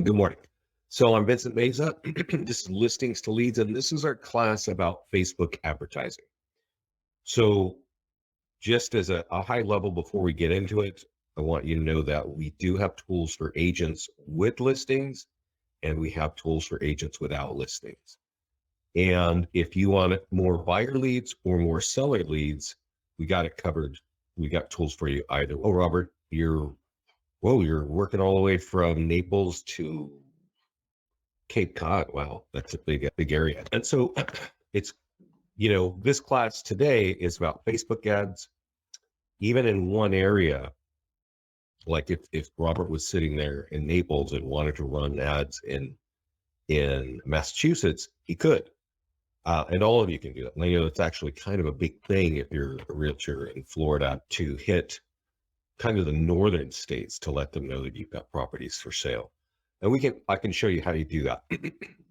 Good morning. So I'm Vincent Meza. This is Listings to Leads, and this is our class about Facebook advertising. So just as a high level before we get into it, I want you to know that we do have tools for agents with listings, and we have tools for agents without listings. And if you want more buyer leads or more seller leads, we got it covered. We got tools for you either. Oh, Robert, you're working all the way from Naples to Cape Cod. Wow, that's a big area. And so it's, this class today is about Facebook ads, even in one area. Like if Robert was sitting there in Naples and wanted to run ads in Massachusetts, he could. And all of you can do that. And I know it's actually kind of a big thing if you're a realtor in Florida to hit kind of the northern states to let them know that you've got properties for sale. And I can show you how you do that.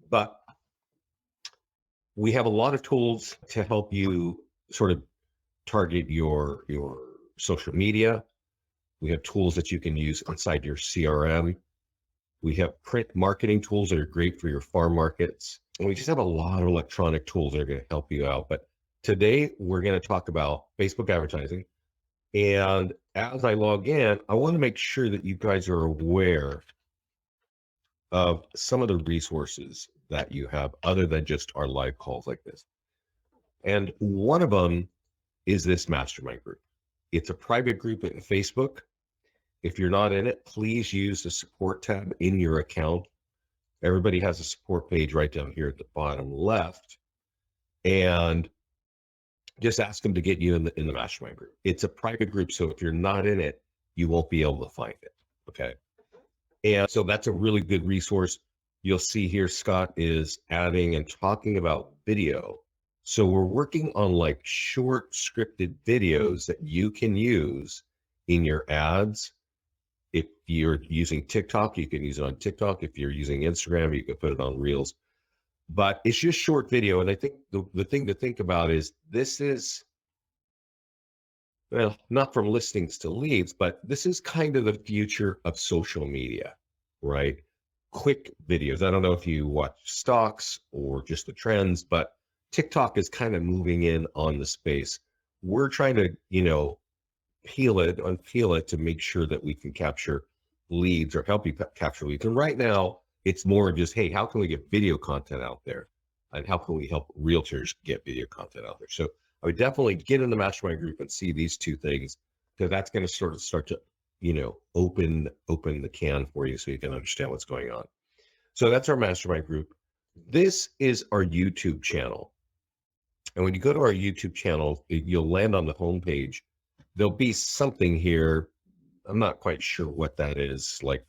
But we have a lot of tools to help you sort of target your social media. We have tools that you can use inside your CRM. We have print marketing tools that are great for your farm markets. And we just have a lot of electronic tools that are going to help you out. But today we're going to talk about Facebook advertising. And as I log in, I want to make sure that you guys are aware of some of the resources that you have other than just our live calls like this. And one of them is this mastermind group. It's a private group in Facebook. If you're not in it, please use the support tab in your account. Everybody has a support page right down here at the bottom left. And just ask them to get you in the mastermind group. It's a private group, so if you're not in it, you won't be able to find it. Okay. And so that's a really good resource. You'll see here, Scott is adding and talking about video. So we're working on like short scripted videos that you can use in your ads. If you're using TikTok, you can use it on TikTok. If you're using Instagram, you can put it on Reels. But it's just short video. And I think the thing to think about is this is, well, not from listings to leads, but this is kind of the future of social media, right? Quick videos. I don't know if you watch stocks or just the trends, but TikTok is kind of moving in on the space. We're trying to, unpeel it to make sure that we can capture leads or help you capture leads. And right now, it's more just, hey, how can we get video content out there? And how can we help realtors get video content out there? So I would definitely get in the mastermind group and see these two things, because that's going to sort of start to, open the can for you so you can understand what's going on. So that's our mastermind group. This is our YouTube channel. And when you go to our YouTube channel, you'll land on the homepage. There'll be something here. I'm not quite sure what that is, like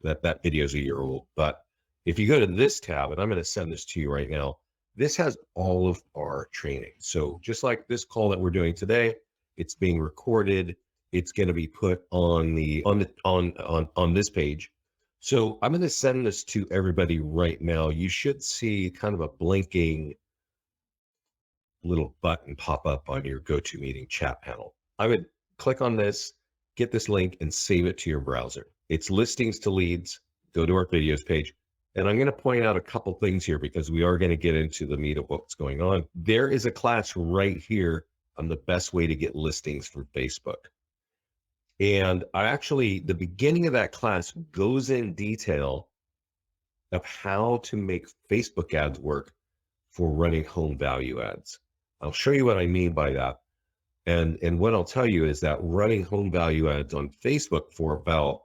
that video is a year old. But if you go to this tab, and I'm going to send this to you right now, this has all of our training. So just like this call that we're doing today, it's being recorded. It's going to be put on this page. So I'm going to send this to everybody right now. You should see kind of a blinking little button pop up on your GoToMeeting chat panel. I would click on this, get this link, and save it to your browser. It's listings to leads. Go to our videos page. And I'm going to point out a couple things here because we are going to get into the meat of what's going on. There is a class right here on the best way to get listings from Facebook. And the beginning of that class goes in detail of how to make Facebook ads work for running home value ads. I'll show you what I mean by that. And what I'll tell you is that running home value ads on Facebook for about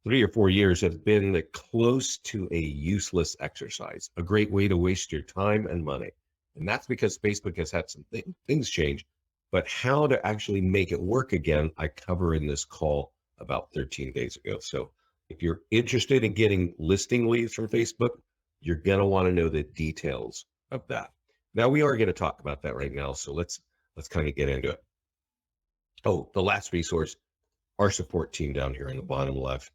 3 or 4 years has been close to a useless exercise, a great way to waste your time and money. And that's because Facebook has had some things change, but how to actually make it work again, I cover in this call about 13 days ago. So if you're interested in getting listing leads from Facebook, you're going to want to know the details of that. Now we are going to talk about that right now. So let's kind of get into it. Oh, the last resource, our support team down here in the bottom left.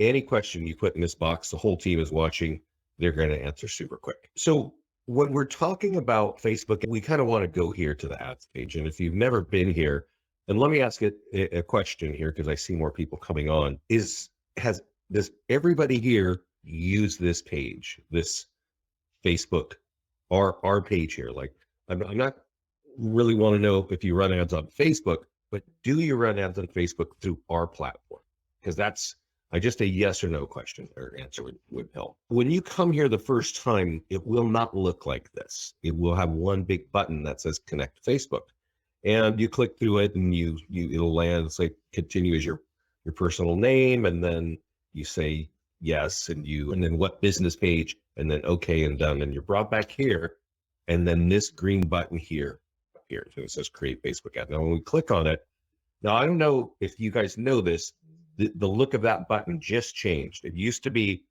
Any question you put in this box, the whole team is watching. They're going to answer super quick. So when we're talking about Facebook, we kind of want to go here to the ads page. And if you've never been here, and let me ask a question here because I see more people coming on, does everybody here use this page, this Facebook, our page here. Like, I'm not really want to know if you run ads on Facebook, but do you run ads on Facebook through our platform? Because that's just a yes or no question or answer would help. When you come here the first time, it will not look like this. It will have one big button that says connect to Facebook. And you click through it and it'll land, it's like continue as your personal name, and then you say yes, and then what business page, and then okay and done, and you're brought back here, and then this green button here. So it says create Facebook ad. Now when we click on it, now I don't know if you guys know this, the look of that button just changed. It used to be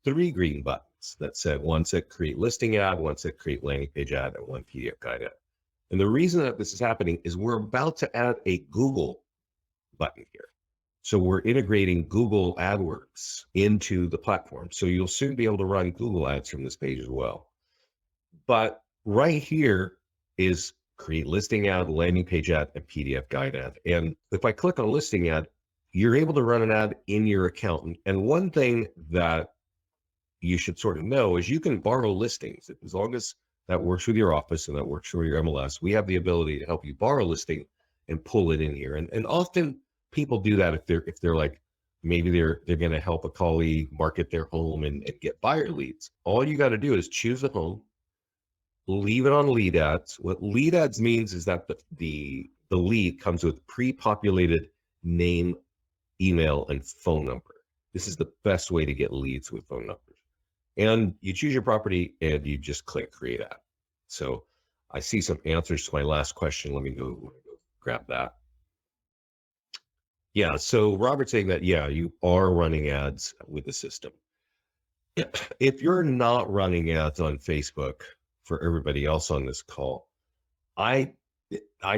three green buttons that said, one said create listing ad, one said create landing page ad, and one PDF guide ad. And the reason that this is happening is we're about to add a Google button here. So we're integrating Google AdWords into the platform. So you'll soon be able to run Google ads from this page as well. But right here is create listing ad, landing page ad, and PDF guide ad. And if I click on listing ad, you're able to run an ad in your account. And one thing that you should sort of know is you can borrow listings as long as that works with your office and that works with your MLS. We have the ability to help you borrow a listing and pull it in here. And often people do that if they're like, maybe they're going to help a colleague market their home and get buyer leads. All you got to do is choose a home, leave it on lead ads. What lead ads means is that the lead comes with pre-populated name, email, and phone number. This is the best way to get leads with phone numbers. And you choose your property and you just click create ad. So I see some answers to my last question. Let me go grab that. Yeah, so Robert's saying that, yeah, you are running ads with the system. If you're not running ads on Facebook, for everybody else on this call, I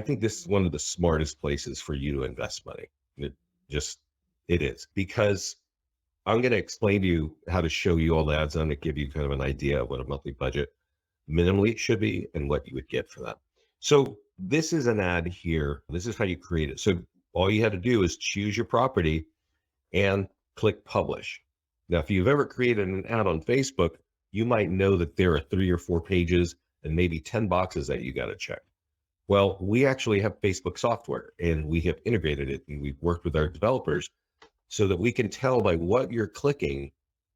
think this is one of the smartest places for you to invest money. It is, because I'm going to explain to you how to show you all the ads on it, give you kind of an idea of what a monthly budget minimally should be and what you would get for that. So this is an ad here. This is how you create it. So all you had to do is choose your property and click publish. Now, if you've ever created an ad on Facebook, you might know that there are 3 or 4 pages and maybe 10 boxes that you got to check. Well, we actually have Facebook software and we have integrated it, and we've worked with our developers so that we can tell by what you're clicking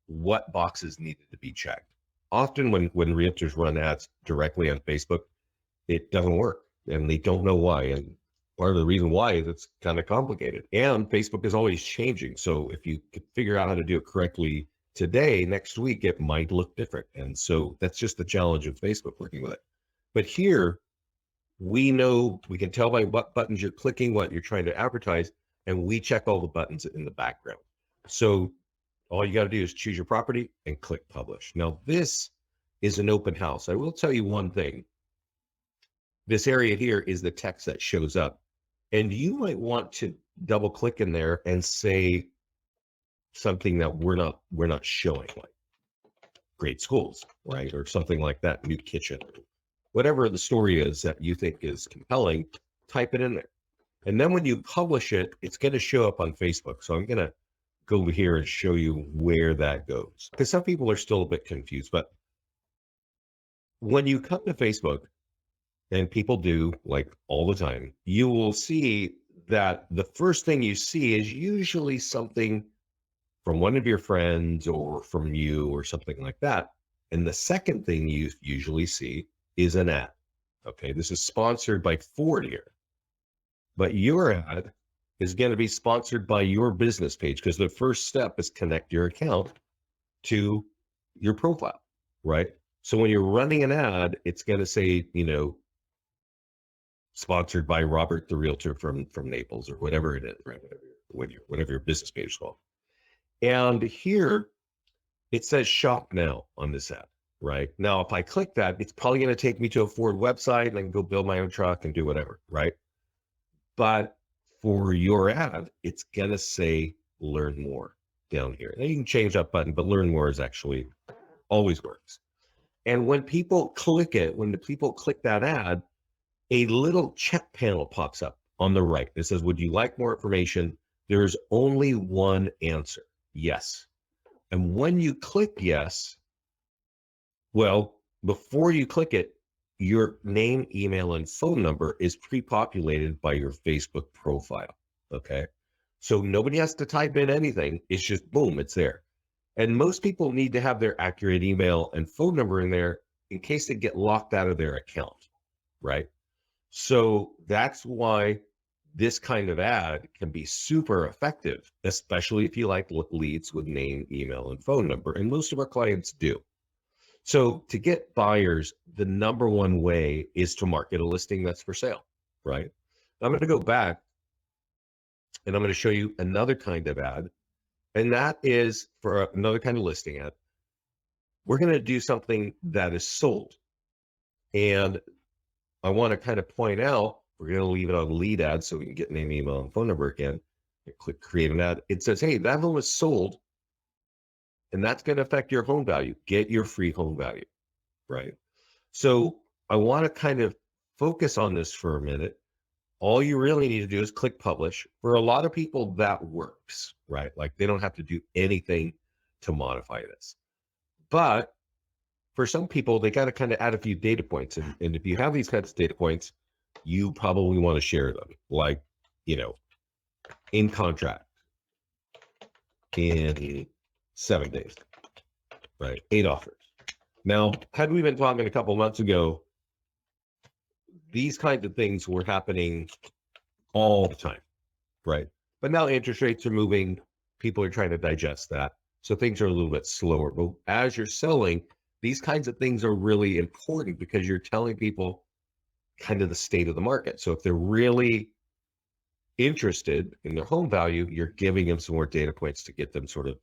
what boxes needed to be checked. Often when realtors run ads directly on Facebook, it doesn't work and they don't know why. And part of the reason why is it's kind of complicated, and Facebook is always changing. So if you could figure out how to do it correctly today, next week, it might look different. And so that's just the challenge of Facebook working with it. But here, we know, we can tell by what buttons you're clicking, what you're trying to advertise, and we check all the buttons in the background. So all you got to do is choose your property and click publish. Now, this is an open house. I will tell you one thing. This area here is the text that shows up. And you might want to double click in there and say something that we're not showing, like great schools, right? Or something like that, new kitchen. Whatever the story is that you think is compelling, type it in there. And then when you publish it, it's going to show up on Facebook. So I'm going to go over here and show you where that goes, because some people are still a bit confused. But when you come to Facebook, and people do, like all the time, you will see that the first thing you see is usually something from one of your friends or from you or something like that. And the second thing you usually see is an ad. Okay, this is sponsored by Ford here. But your ad is going to be sponsored by your business page, because the first step is connect your account to your profile, right? So when you're running an ad, it's going to say, sponsored by Robert the realtor from Naples, or whatever it is, right? Whatever your business page is called. And here it says shop now on this ad, right? Now, if I click that, it's probably going to take me to a Ford website and I can go build my own truck and do whatever, right? But for your ad, it's going to say learn more down here. Now you can change that button, but learn more is actually always works. And when people click it, when the people click that ad, a little check panel pops up on the right. It says, would you like more information? There's only one answer, yes. And when you click yes, well, before you click it, your name, email, and phone number is pre-populated by your Facebook profile. Okay. So nobody has to type in anything. It's just boom, it's there. And most people need to have their accurate email and phone number in there in case they get locked out of their account. Right. So that's why this kind of ad can be super effective, especially if you like leads with name, email, and phone number. And most of our clients do. So to get buyers, the number one way is to market a listing that's for sale, right? I'm going to go back and I'm going to show you another kind of ad. And that is for another kind of listing ad. We're going to do something that is sold. And I want to kind of point out, we're going to leave it on lead ad so we can get name, email, and phone number again. And click create an ad. It says, hey, that home is sold. And that's going to affect your home value. Get your free home value, right? So I want to kind of focus on this for a minute. All you really need to do is click publish. For a lot of people, that works, right? Like they don't have to do anything to modify this. But for some people, they got to kind of add a few data points. And if you have these kinds of data points, you probably want to share them. Like, in contract in 7 days, right? 8 offers. Now, had we been talking a couple months ago, these kinds of things were happening all the time, right? But now interest rates are moving. People are trying to digest that. So things are a little bit slower. But as you're selling, these kinds of things are really important because you're telling people kind of the state of the market. So if they're really interested in their home value, you're giving them some more data points to get them sort of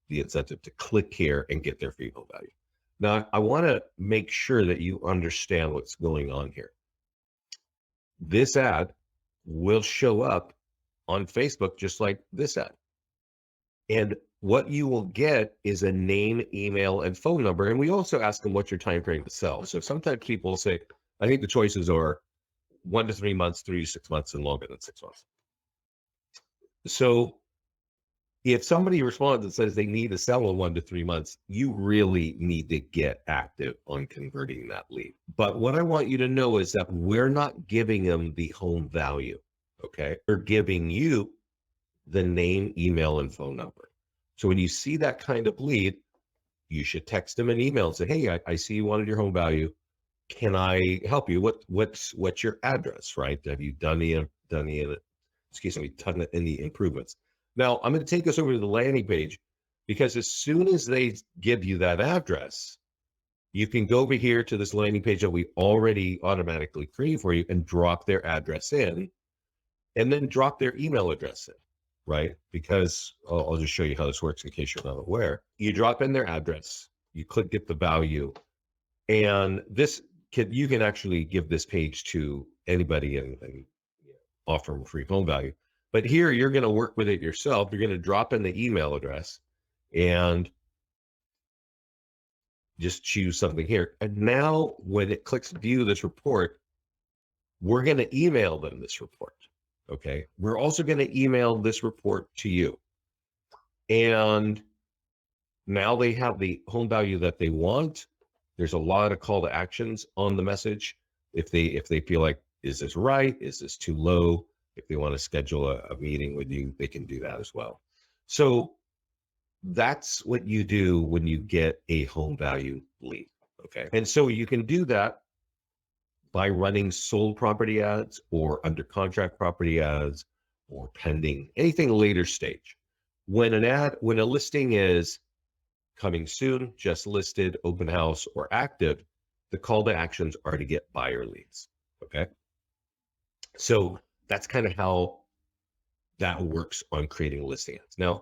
the incentive to click here and get their free home value. Now, I want to make sure that you understand what's going on here. This ad will show up on Facebook just like this ad. And what you will get is a name, email, and phone number. And we also ask them what's your time frame to sell. So sometimes people say, I think the choices are 1 to 3 months, 3 to 6 months, and longer than 6 months. So if somebody responds and says they need to sell in 1 to 3 months, you really need to get active on converting that lead. But what I want you to know is that we're not giving them the home value, okay? We're giving you the name, email, and phone number. So when you see that kind of lead, you should text them an email and say, hey, I see you wanted your home value. Can I help you? What's your address, right? Have you done any improvements? Now, I'm going to take us over to the landing page because as soon as they give you that address, you can go over here to this landing page that we already automatically create for you and drop their address in and then drop their email address in, right? Because I'll just show you how this works in case you're not aware. You drop in their address, you click get the value, and you can actually give this page to anybody and offer them free home value. But here you're going to work with it yourself. You're going to drop in the email address and just choose something here. And now when it clicks view this report, we're going to email them this report. Okay. We're also going to email this report to you. And now they have the home value that they want. There's a lot of call to actions on the message. If they feel like, is this right? Is this too low? If they want to schedule a meeting with you, they can do that as well. So that's what you do when you get a home value lead. Okay. And so you can do that by running sold property ads or under contract property ads or pending, anything later stage. When a listing is coming soon, just listed, open house, or active, the call to actions are to get buyer leads. Okay. So that's kind of how that works on creating listing ads. Now,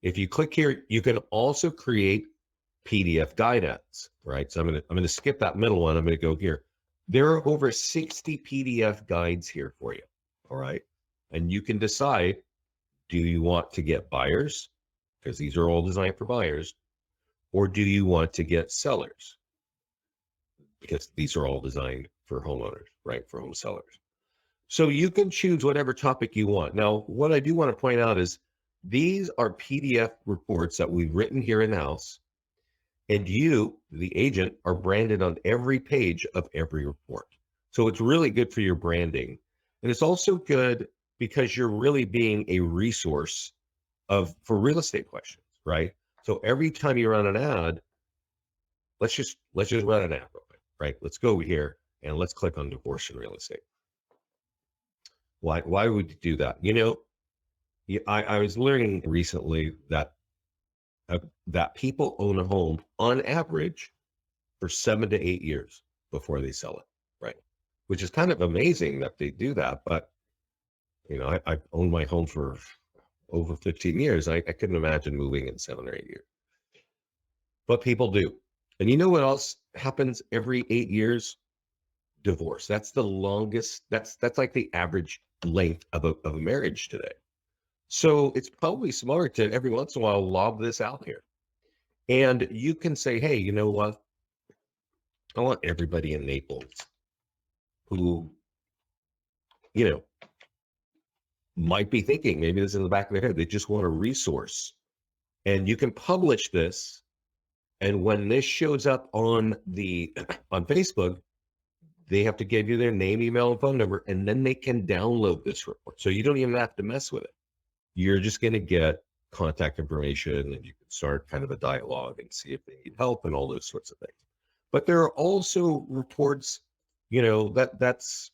if you click here, you can also create PDF guide ads, right? So I'm going to skip that middle one. I'm going to go here. There are over 60 PDF guides here for you. All right. And you can decide, do you want to get buyers? Because these are all designed for buyers. Or do you want to get sellers? Because these are all designed for homeowners, right? For home sellers. So you can choose whatever topic you want. Now, what I do want to point out is These are PDF reports that we've written here in-house, and you, the agent, are branded on every page of every report. So it's really good for your branding. And it's also good because you're really being a resource for real estate questions, right? So every time you run an ad, let's just run an ad real quick, right? Let's go over here and let's click on divorce and real estate. Why would you do that? I was learning recently that people own a home on average for 7 to 8 years before they sell it, right? Which is kind of amazing that they do that. But I've owned my home for over 15 years. I couldn't imagine moving in 7 or 8 years, but people do. And you know what else happens every 8 years? Divorce. That's the longest. That's like the average length of a marriage today. So it's probably smart to every once in a while lob this out here. And you can say, hey, you know what? I want everybody in Naples who, you know, might be thinking, maybe this is in the back of their head, they just want a resource. And you can publish this. And when this shows up on Facebook, they have to give you their name, email, and phone number, and then they can download this report. So you don't even have to mess with it. You're just going to get contact information, and you can start kind of a dialogue and see if they need help and all those sorts of things. But there are also reports, that's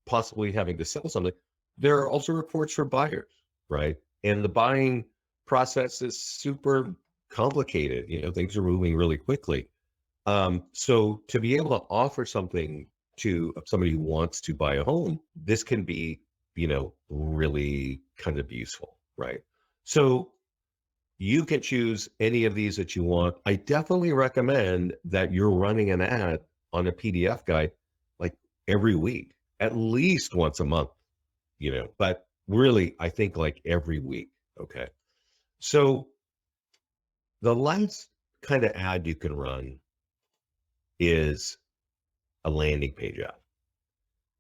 possibly having to sell something. There are also reports for buyers, right? And the buying process is super complicated. Things are moving really quickly. So to be able to offer something to somebody who wants to buy a home, this can be, really kind of useful, right? So you can choose any of these that you want. I definitely recommend that you're running an ad on a PDF guide like every week, at least once a month, but really, I think like every week. Okay. So the last kind of ad you can run is a landing page ad.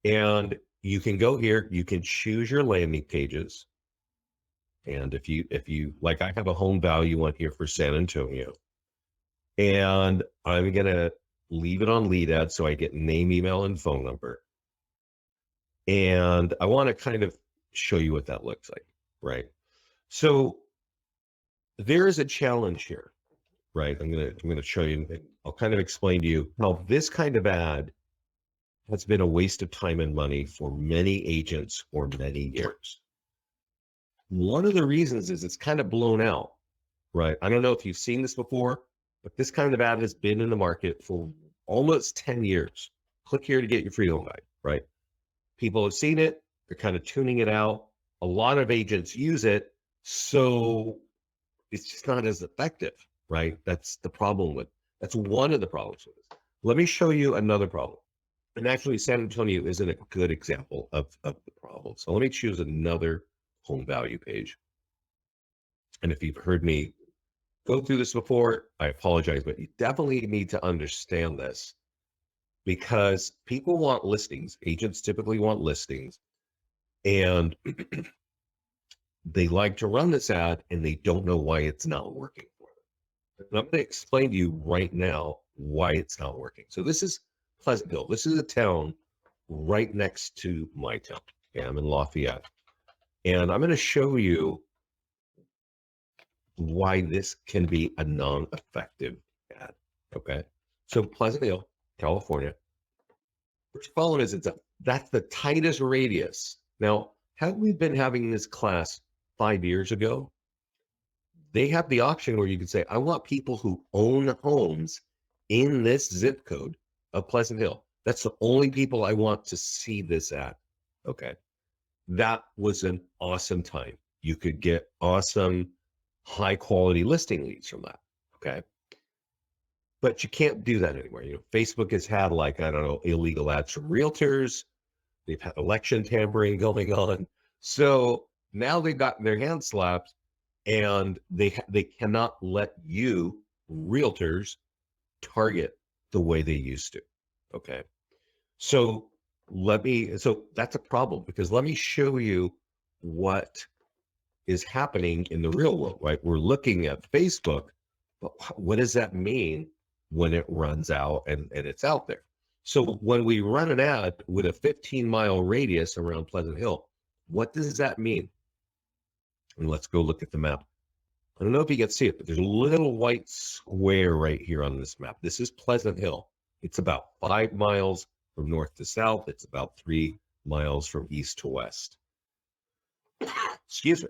And you can go here, you can choose your landing pages. And if you like, I have a home value one here for San Antonio, and I'm going to leave it on lead ad so I get name, email, and phone number. And I want to kind of show you what that looks like, right? So there is a challenge here, right? I'm going to show you, I'll kind of explain to you how this kind of ad has been a waste of time and money for many agents for many years. One of the reasons is it's kind of blown out, right? I don't know if you've seen this before, but this kind of ad has been in the market for almost 10 years. Click here to get your free home guide, right? People have seen it. They're kind of tuning it out. A lot of agents use it. So it's just not as effective, right? That's one of the problems with this. Let me show you another problem. And actually, San Antonio isn't a good example of the problem. So let me choose another home value page. And if you've heard me go through this before, I apologize, but you definitely need to understand this because people want listings. Agents typically want listings, and they like to run this ad and they don't know why it's not working for them. And I'm going to explain to you right now why it's not working. So this is Pleasantville. This is a town right next to my town. Okay, I'm in Lafayette. And I'm going to show you why this can be a non-effective ad. Okay. So Pleasantville, California. First problem is that's the tightest radius. Now, had we been having this class 5 years ago, they have the option where you can say, I want people who own homes in this zip code of Pleasant Hill. That's the only people I want to see this at. Okay. That was an awesome time. You could get awesome, high quality listing leads from that. Okay. But you can't do that anymore. Facebook has had illegal ads from realtors. They've had election tampering going on. So now they've gotten their hands slapped and they cannot let you realtors target the way they used to. Okay. So that's a problem because let me show you what is happening in the real world, right? We're looking at Facebook, but what does that mean when it runs out and it's out there? So when we run an ad with a 15-mile radius around Pleasant Hill, what does that mean? And let's go look at the map. I don't know if you can see it, but there's a little white square right here on this map. This is Pleasant Hill. It's about 5 miles from north to south. It's about 3 miles from east to west. Excuse me.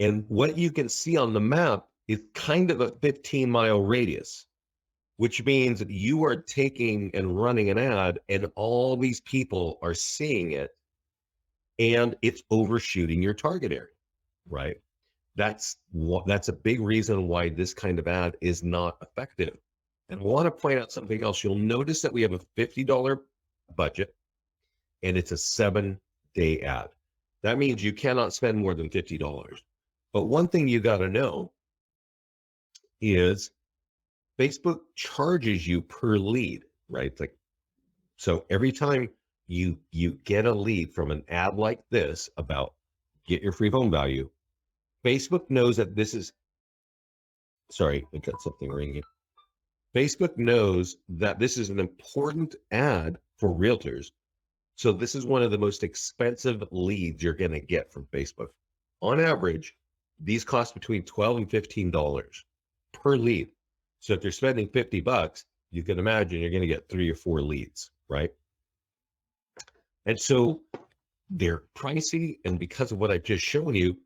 And what you can see on the map is kind of a 15-mile radius, which means that you are taking and running an ad and all these people are seeing it and it's overshooting your target area, right? That's a big reason why this kind of ad is not effective. And I want to point out something else. You'll notice that we have a $50 budget and it's a 7-day ad. That means you cannot spend more than $50. But one thing you got to know is Facebook charges you per lead, right? Like, so every time you get a lead from an ad like this about get your free home value, Facebook knows that this is, sorry, I got something ringing. Facebook knows that this is an important ad for realtors. So this is one of the most expensive leads you're going to get from Facebook. On average, these cost between $12 and $15 per lead. So if you're spending $50, you can imagine you're going to get 3 or 4 leads, right? And so they're pricey. And because of what I've just shown you,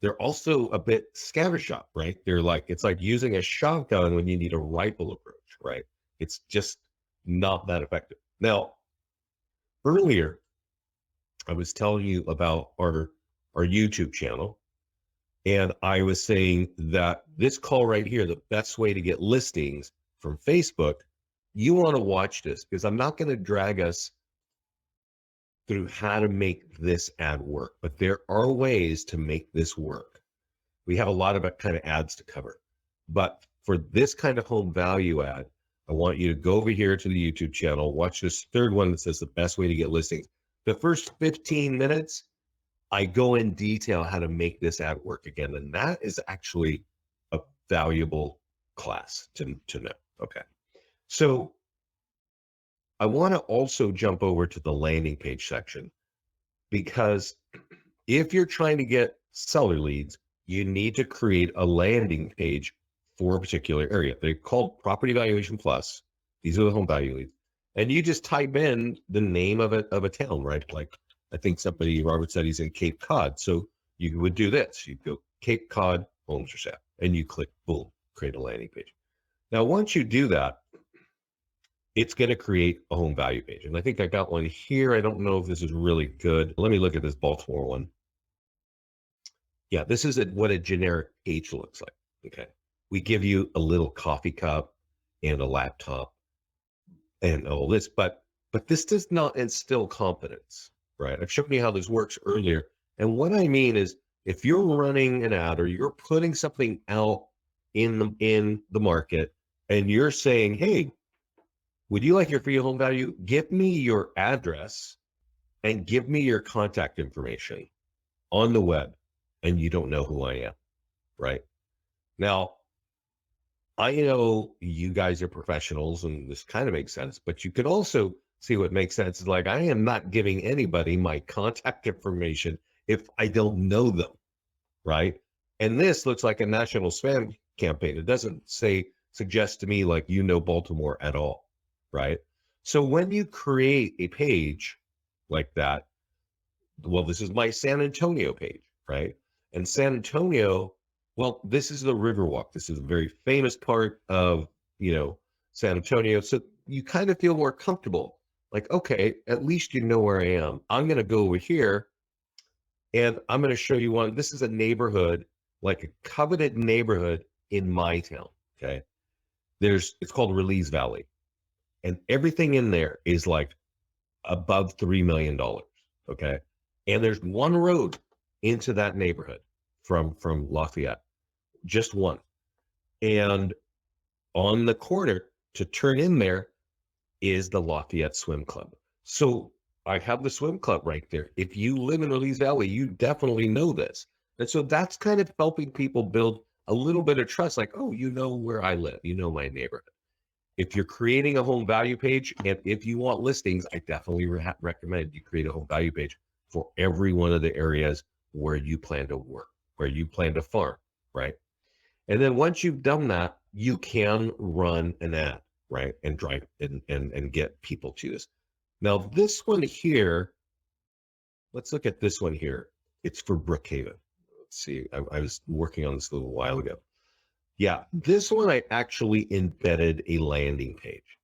they're also a bit scattershot, right? They're like, it's like using a shotgun when you need a rifle approach, right? It's just not that effective. Now, earlier, I was telling you about our YouTube channel. And I was saying that this call right here, the best way to get listings from Facebook, you want to watch this because I'm not going to drag us through how to make this ad work, but there are ways to make this work. We have a lot of kind of ads to cover, but for this kind of home value ad, I want you to go over here to the YouTube channel, watch this third one that says the best way to get listings. The first 15 minutes, I go in detail how to make this ad work again. And that is actually a valuable class to know. Okay. So I want to also jump over to the landing page section because if you're trying to get seller leads, you need to create a landing page for a particular area. They're called Property Valuation Plus. These are the home value leads. And you just type in the name of a town, right? Like I think Robert said he's in Cape Cod. So you would do this. You go Cape Cod homes for sale and you click boom, create a landing page. Now, once you do that, it's going to create a home value page. And I think I got one here. I don't know if this is really good. Let me look at this Baltimore one. Yeah, this is what a generic page looks like. Okay. We give you a little coffee cup and a laptop and all this, but this does not instill confidence, right? I've shown you how this works earlier. And what I mean is if you're running an ad or you're putting something out in the market and you're saying, hey, would you like your free home value? Give me your address and give me your contact information on the web. And you don't know who I am, right? Now, I know you guys are professionals and this kind of makes sense, but you could also see what makes sense is like, I am not giving anybody my contact information if I don't know them, right? And this looks like a national spam campaign. It doesn't suggest to me like, you know, Baltimore at all, right? So when you create a page like that, well, this is my San Antonio page, right? And San Antonio, well, this is the Riverwalk. This is a very famous part of, San Antonio. So you kind of feel more comfortable. Like, okay, at least you know where I am. I'm going to go over here and I'm going to show you one. This is a neighborhood, like a coveted neighborhood in my town. Okay. It's called Release Valley. And everything in there is like above $3 million. Okay. And there's one road into that neighborhood from Lafayette, just one. And on the corner to turn in there is the Lafayette Swim Club. So I have the swim club right there. If you live in Release Valley, you definitely know this. And so that's kind of helping people build a little bit of trust, like, oh, you know where I live, you know my neighborhood. If you're creating a home value page, and if you want listings, I definitely recommend you create a home value page for every one of the areas where you plan to work, where you plan to farm, right? And then once you've done that, you can run an ad, right? And drive and get people to this. Now, this one here, let's look at this one here. It's for Brookhaven. Let's see. I was working on this a little while ago. Yeah, this one I actually embedded a landing page.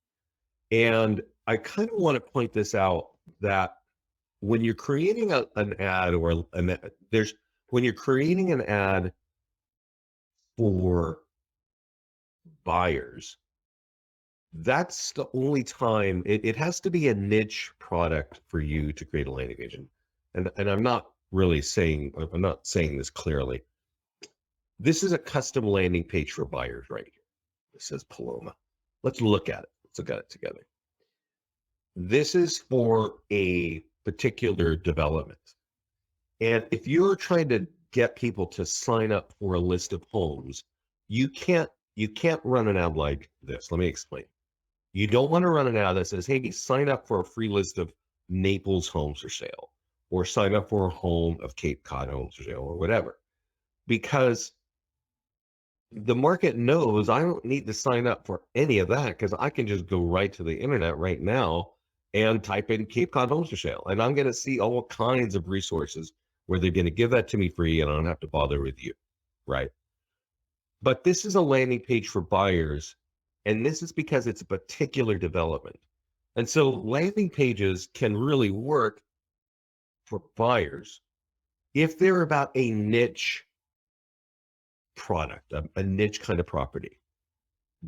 And I kind of want to point this out that when you're creating an ad or when you're creating an ad for buyers, that's the only time it has to be a niche product for you to create a landing page. And I'm not saying this clearly. This is a custom landing page for buyers right here. It says Paloma. Let's look at it. Let's look at it together. This is for a particular development. And if you're trying to get people to sign up for a list of homes, you can't run an ad like this. Let me explain. You don't want to run an ad that says, hey, sign up for a free list of Naples homes for sale, or sign up for a home of Cape Cod homes for sale, or whatever. Because the market knows I don't need to sign up for any of that, because I can just go right to the internet right now and type in Cape Cod homes for sale. And I'm going to see all kinds of resources where they're going to give that to me free and I don't have to bother with you, right? But this is a landing page for buyers, and this is because it's a particular development. And so landing pages can really work for buyers if they're about a niche product, a niche kind of property.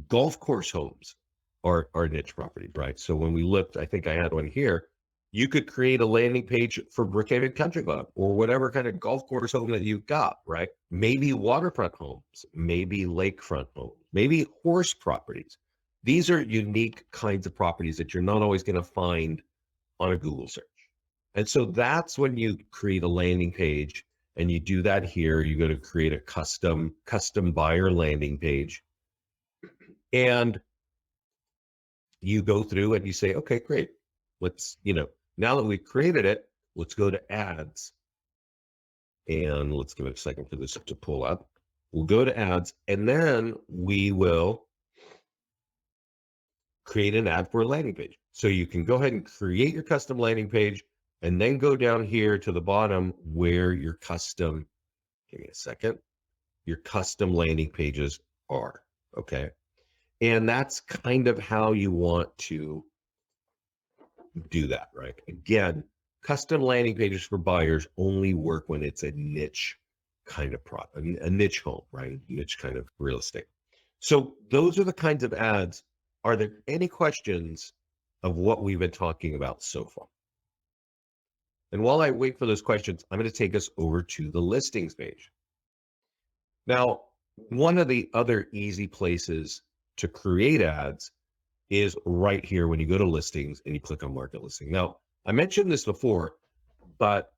Golf course homes are niche properties, right? So when we looked, I think I had one here, you could create a landing page for Brookhaven Country Club or whatever kind of golf course home that you've got, right? Maybe waterfront homes, maybe lakefront homes, maybe horse properties. These are unique kinds of properties that you're not always going to find on a Google search. And so that's when you create a landing page, and you do that here. You go to create a custom buyer landing page, and you go through and you say, okay, great. Let's, now that we've created it, let's go to ads. And let's give it a second for this to pull up. We'll go to ads, and then we will create an ad for a landing page. So you can go ahead and create your custom landing page, and then go down here to the bottom where your custom, give me a second, your custom landing pages are, okay? And that's kind of how you want to do that, right? Again, custom landing pages for buyers only work when it's a niche kind of product, a niche home, right? Niche kind of real estate. So those are the kinds of ads. Are there any questions of what we've been talking about so far? And while I wait for those questions, I'm going to take us over to the listings page. Now, one of the other easy places to create ads is right here when you go to listings and you click on market listing. Now, I mentioned this before, but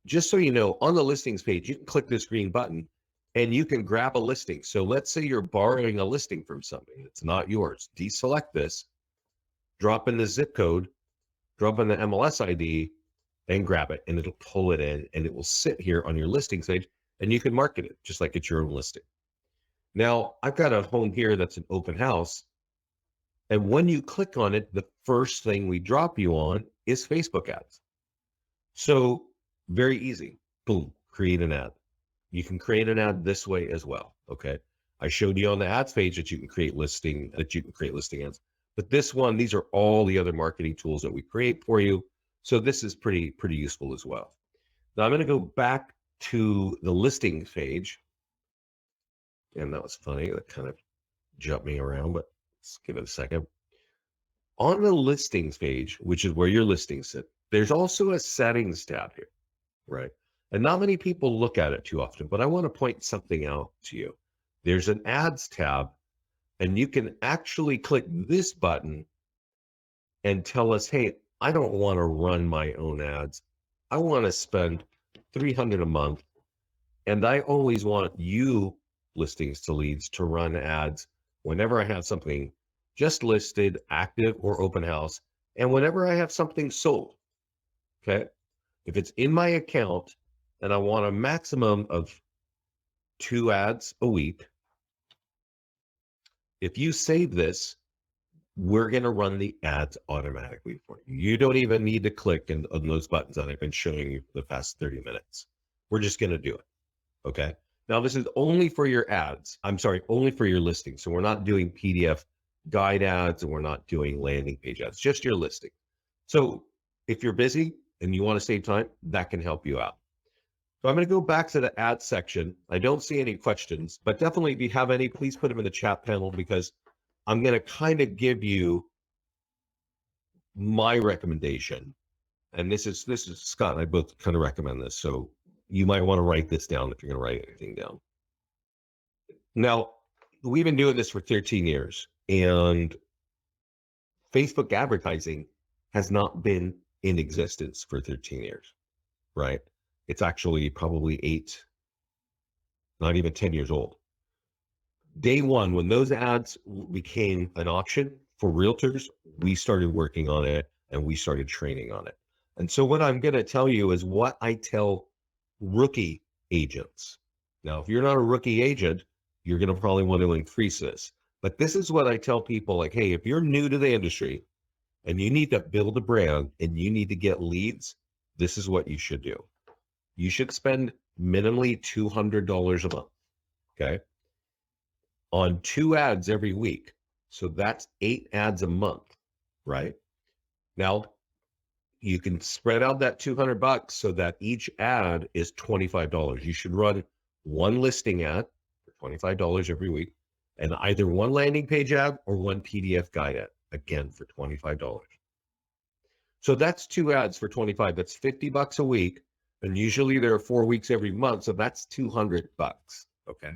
just so you know, on the listings page, you can click this green button and you can grab a listing. So let's say you're borrowing a listing from somebody. It's not yours. Deselect this, drop in the zip code, drop in the MLS ID, and grab it, and it'll pull it in, and it will sit here on your listings page, and you can market it just like it's your own listing. Now, I've got a home here that's an open house. And when you click on it, the first thing we drop you on is Facebook ads. So very easy. Boom, create an ad. You can create an ad this way as well. Okay. I showed you on the ads page that you can create listing ads. But this one, these are all the other marketing tools that we create for you. So this is pretty useful as well. Now I'm going to go back to the listings page. And that was funny. That kind of jumped me around, but let's give it a second. On the listings page, which is where your listings sit, there's also a settings tab here, right? And not many people look at it too often, but I want to point something out to you. There's an ads tab, and you can actually click this button and tell us, hey, I don't want to run my own ads. I want to spend $300 a month And I always want you listings to leads to run ads whenever I have something just listed, active or open house, and whenever I have something sold. Okay. If it's in my account and I want a maximum of 2 ads a week, if you save this, we're going to run the ads automatically for you. You don't even need to click on those buttons that I've been showing you for the past 30 minutes. We're just going to do it. Okay. Now, this is only for your ads. I'm sorry, only for your listing. So we're not doing PDF guide ads and we're not doing landing page ads, just your listing. So if you're busy and you want to save time, that can help you out. So I'm going to go back to the ad section. I don't see any questions, but definitely if you have any, please put them in the chat panel because I'm going to kind of give you my recommendation. And this is Scott and I both kind of recommend this. So you might want to write this down if you're going to write anything down. Now, we've been doing this for 13 years and Facebook advertising has not been in existence for 13 years, right? It's actually probably 8, not even 10 years old. Day one, when those ads became an option for realtors, we started working on it and we started training on it. And so what I'm going to tell you is what I tell rookie agents. Now, if you're not a rookie agent, you're going to probably want to increase this. But this is what I tell people like, hey, if you're new to the industry and you need to build a brand and you need to get leads, this is what you should do. You should spend minimally $200 a month, okay, on 2 ads every week. So that's 8 ads a month, right? Now, you can spread out that $200 so that each ad is $25. You should run one listing ad for $25 every week and either one landing page ad or one PDF guide ad, again, for $25. So that's 2 ads for 25. That's $50 a week. And usually there are 4 weeks every month. So that's $200. Okay.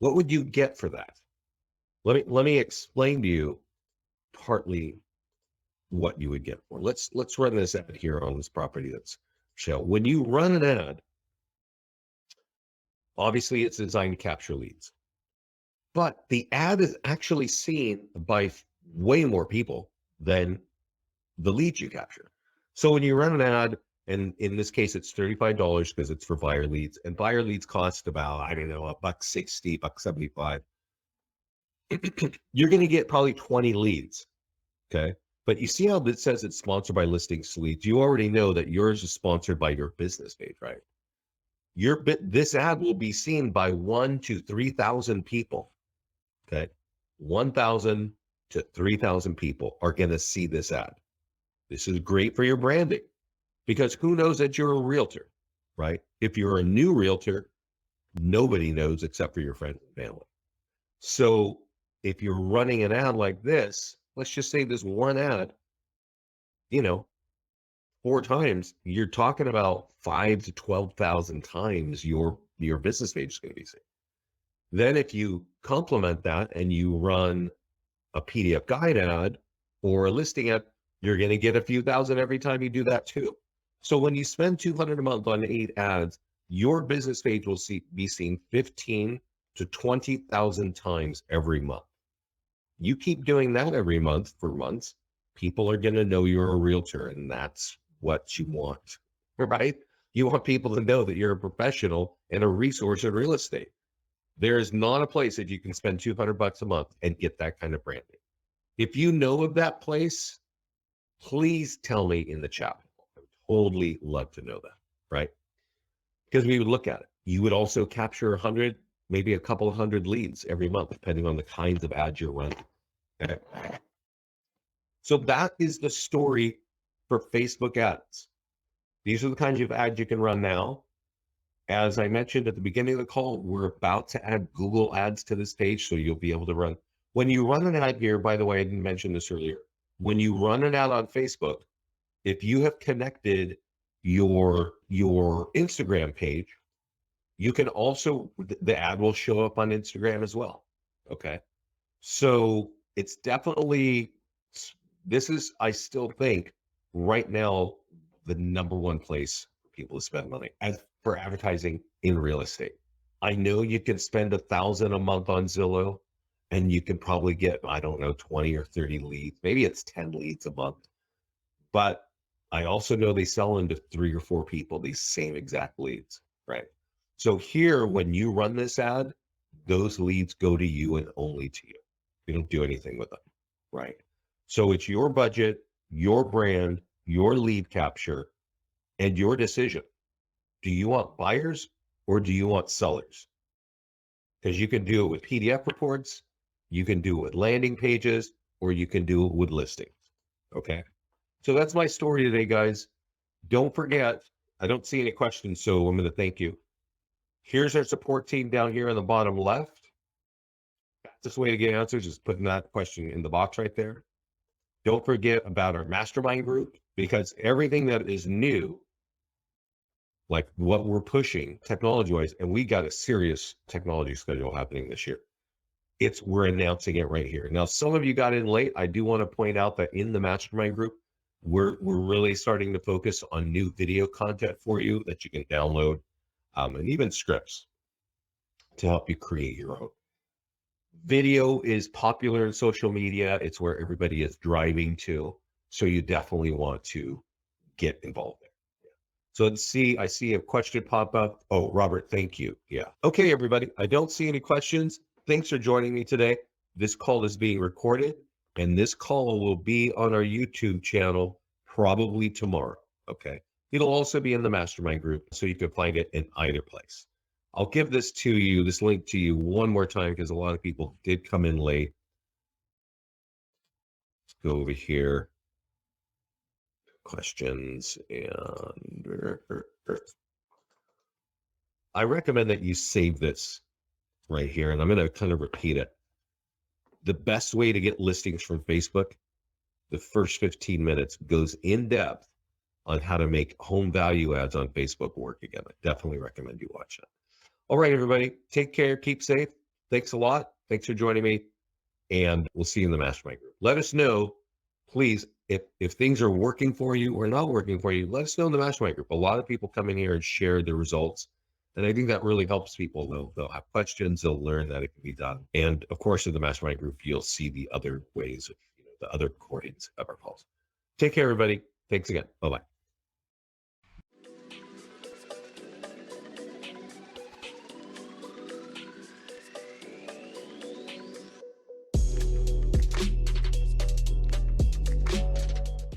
What would you get for that? Let me explain to you partly what you would get for. Let's run this ad here on this property that's show. When you run an ad, obviously it's designed to capture leads. But the ad is actually seen by way more people than the leads you capture. So when you run an ad, and in this case, it's $35 because it's for buyer leads, and buyer leads cost about, I don't know, $1.60, $1.75. You're going to get probably 20 leads. Okay. But you see how it says it's sponsored by listings to leads. You already know that yours is sponsored by your business page, right? This ad will be seen by 1,000 to 3,000 people. Okay. 1,000 to 3,000 people are going to see this ad. This is great for your branding because who knows that you're a realtor, right? If you're a new realtor, nobody knows except for your friends and family. So if you're running an ad like this, let's just say this one ad, 4 times, you're talking about 5,000 to 12,000 times your business page is going to be seen. Then if you complement that and you run a PDF guide ad or a listing ad, you're going to get a few thousand every time you do that too. So when you spend $200 a month on 8 ads, your business page will be seen 15 to 20,000 times every month. You keep doing that every month for months, people are going to know you're a realtor, and that's what you want, right? You want people to know that you're a professional and a resource in real estate. There is not a place that you can spend $200 a month and get that kind of branding. If you know of that place, please tell me in the chat. I would totally love to know that, right? Because we would look at it. You would also capture 100, maybe a couple of 100 leads every month, depending on the kinds of ads you're running. Okay. So that is the story for Facebook ads. These are the kinds of ads you can run now. As I mentioned at the beginning of the call, we're about to add Google ads to this page, so you'll be able to run. When you run an ad here, by the way, I didn't mention this earlier. When you run an ad on Facebook, if you have connected your Instagram page, you can also, the ad will show up on Instagram as well. Okay. So it's definitely, this is, I still think right now, the number one place for people to spend money. for advertising in real estate. I know you can spend $1,000 a month on Zillow and you can probably get, I don't know, 20 or 30 leads. Maybe it's 10 leads a month. But I also know they sell into 3 or 4 people, these same exact leads, right? So here, when you run this ad, those leads go to you and only to you. You don't do anything with them, right? So it's your budget, your brand, your lead capture, and your decision. Do you want buyers or do you want sellers? Because you can do it with PDF reports, you can do it with landing pages, or you can do it with listings. Okay. So that's my story today, guys. Don't forget, I don't see any questions, so I'm going to thank you. Here's our support team down here in the bottom left. Fastest way to get answers is putting that question in the box right there. Don't forget about our mastermind group, because everything that is new, like what we're pushing technology-wise, and we got a serious technology schedule happening this year. We're announcing it right here. Now, some of you got in late. I do want to point out that in the mastermind group, we're really starting to focus on new video content for you that you can download, and even scripts to help you create your own. Video is popular in social media. It's where everybody is driving to. So you definitely want to get involved there. So let's see, I see a question pop up. Oh, Robert, thank you. Yeah. Okay, everybody. I don't see any questions. Thanks for joining me today. This call is being recorded, and this call will be on our YouTube channel probably tomorrow. Okay. It'll also be in the mastermind group, so you can find it in either place. I'll give this link to you one more time, because a lot of people did come in late. Let's go over here. Questions, and I recommend that you save this right here, and I'm going to kind of repeat it. The best way to get listings from Facebook, the first 15 minutes goes in depth on how to make home value ads on Facebook work again. I definitely recommend you watch that. All right, everybody, take care, keep safe. Thanks a lot. Thanks for joining me, and we'll see you in the mastermind group. Let us know, please, if things are working for you or not working for you. Let us know in the mastermind group. A lot of people come in here and share their results, and I think that really helps people. They'll have questions, they'll learn that it can be done. And of course, in the mastermind group, you'll see the other ways of, the other recordings of our calls. Take care, everybody. Thanks again. Bye-bye.